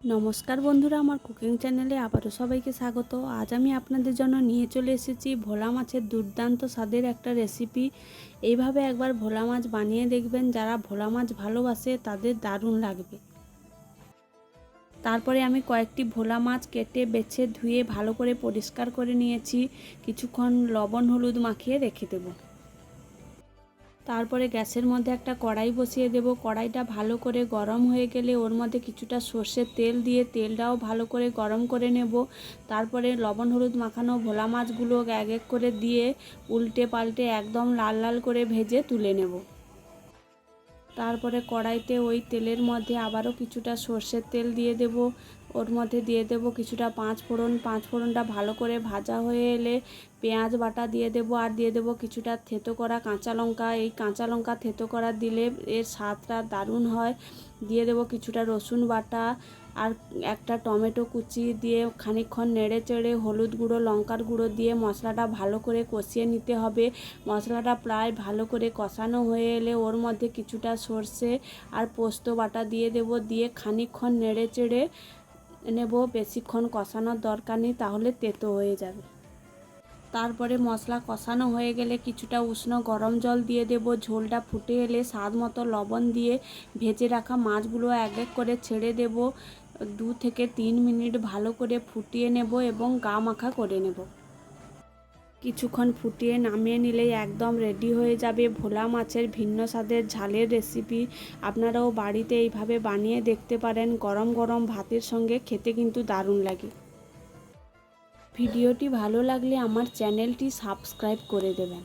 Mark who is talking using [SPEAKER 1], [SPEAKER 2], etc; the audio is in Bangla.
[SPEAKER 1] নমস্কার বন্ধুরা, আমার কুকিং চ্যানেলে আবারও সবাইকে স্বাগত। আজ আমি আপনাদের জন্য নিয়ে চলে এসেছি ভোলা মাছের দুর্দান্ত স্বাদের একটা রেসিপি। এইভাবে একবার ভোলা মাছ বানিয়ে দেখবেন, যারা ভোলা মাছ ভালোবাসে তাদের দারুণ লাগবে। তারপরে আমি কয়েকটি ভোলা মাছ কেটে বেছে ধুয়ে ভালো করে পরিষ্কার করে নিয়েছি। কিছুক্ষণ লবণ হলুদ মাখিয়ে রেখে দেব। তারপরে গ্যাসের মধ্যে একটা কড়াই বসিয়ে দেব। কড়াইটা ভালো করে গরম হয়ে গেলে ওর মধ্যে কিছুটা সর্ষের তেল দিয়ে তেলটাও ভালো করে গরম করে নেব। তারপরে লবণ হলুদ মাখানো ভোলা মাছগুলো এক এক করে দিয়ে উল্টে পাল্টে একদম লাল লাল করে ভেজে তুলে নেব। তারপরে কড়াইতে ওই তেলের মধ্যে আবারও কিছুটা সর্ষের তেল দিয়ে দেব। ওর মধ্যে দিয়ে দেব কিছুটা পাঁচফোড়নটা ভালো করে ভাজা হয়ে এলে পেঁয়াজ বাটা দিয়ে দেব, আর দিয়ে দেব কিছুটা থেতো করা কাঁচা লঙ্কা। এই কাঁচা লঙ্কা থেতো করা দিলে এর স্বাদটা দারুণ হয়। দিয়ে দেব কিছুটা রসুন বাটা আর একটা টমেটো কুচি দিয়ে খানিকক্ষণ নেড়ে চেড়ে হলুদ গুঁড়ো লঙ্কার গুঁড়ো দিয়ে মশলাটা ভালো করে কষিয়ে নিতে হবে। মশলাটা প্রায় ভালো করে কষানো হয়ে এলে ওর মধ্যে কিছুটা সর্ষে আর পোস্ত বাটা দিয়ে দেব, দিয়ে খানিকক্ষণ নেড়ে চেড়ে নেব। বেশিক্ষণ কষানোর দরকার নেই, তাহলে তেতো হয়ে যাবে। তারপরে মশলা কষানো হয়ে গেলে কিছুটা উষ্ণ গরম জল দিয়ে দেব। ঝোলটা ফুটে এলে স্বাদ মতো লবণ দিয়ে ভেজে রাখা মাছগুলো এক এক করে ছেড়ে দেব। 2 থেকে 3 মিনিট ভালো করে ফুটিয়ে নেব এবং গা মাখা করে নেব। কিছুক্ষণ ফুটিয়ে নামিয়ে নিলেই একদম রেডি হয়ে যাবে ভোলা মাছের ভিন্ন স্বাদের ঝালের রেসিপি। আপনারাও বাড়িতে এইভাবে বানিয়ে দেখতে পারেন। গরম গরম ভাতের সঙ্গে খেতে কিন্তু দারুণ লাগে। ভিডিওটি ভালো লাগলে আমার চ্যানেলটি সাবস্ক্রাইব করে দেবেন।